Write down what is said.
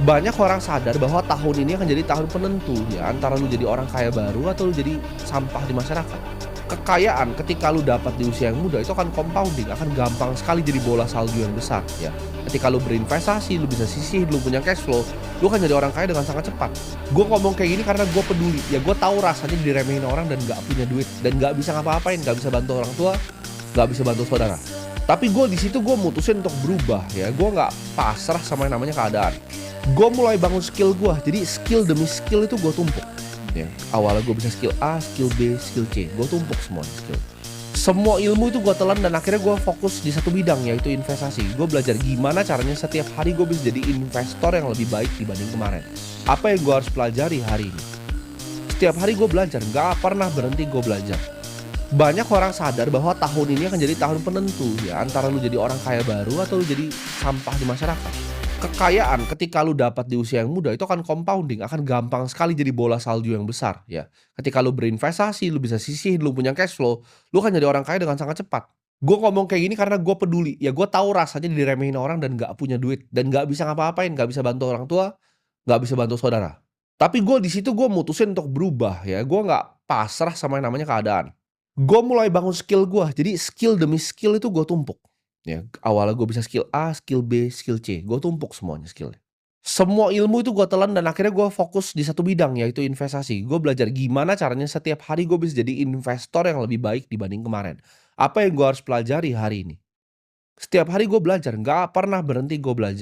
Banyak orang sadar bahwa tahun ini akan jadi tahun penentu ya, antara lu jadi orang kaya baru atau lu jadi sampah di masyarakat. Kekayaan ketika lu dapat di usia yang muda itu akan compounding, akan gampang sekali jadi bola salju yang besar ya. Ketika lu berinvestasi, lu bisa sisih, lu punya cash flow, lu akan jadi orang kaya dengan sangat cepat. Gue ngomong kayak gini karena gue peduli, ya gue tahu rasanya diremehin orang dan gak punya duit dan gak bisa ngapa-ngapain, gak bisa bantu orang tua, gak bisa bantu saudara. Tapi gue di situ gue mutusin untuk berubah ya, gue nggak pasrah sama yang namanya keadaan. Gue mulai bangun skill gue, jadi skill demi skill itu gue tumpuk ya. Awalnya gue bisa skill A, skill B, skill C, gue tumpuk semua skill. Semua ilmu itu gue telan dan akhirnya gue fokus di satu bidang, yaitu investasi. Gue belajar gimana caranya setiap hari gue bisa jadi investor yang lebih baik dibanding kemarin. Apa yang gue harus pelajari hari ini? Setiap hari gue belajar, nggak pernah berhenti gue belajar. Banyak orang sadar bahwa tahun ini akan jadi tahun penentu ya, antara lu jadi orang kaya baru atau lu jadi sampah di masyarakat. Kekayaan ketika lu dapat di usia yang muda itu akan compounding, akan gampang sekali jadi bola salju yang besar ya. Ketika lu berinvestasi, lu bisa sisihin, lu punya cash flow, lu akan jadi orang kaya dengan sangat cepat. Gue ngomong kayak gini karena gue peduli, ya gue tahu rasanya diremehin orang dan gak punya duit dan gak bisa ngapa-ngapain, gak bisa bantu orang tua, gak bisa bantu saudara. Tapi gue di situ gue mutusin untuk berubah ya, gue nggak pasrah sama yang namanya keadaan. Gue mulai bangun skill gue, jadi skill demi skill itu gue tumpuk. Ya, awalnya gue bisa skill A, skill B, skill C, gue tumpuk semuanya skillnya. Semua ilmu itu gue telan dan akhirnya gue fokus di satu bidang, yaitu investasi. Gue belajar gimana caranya setiap hari gue bisa jadi investor yang lebih baik dibanding kemarin. Apa yang gue harus pelajari hari ini? Setiap hari gue belajar, nggak pernah berhenti gue belajar.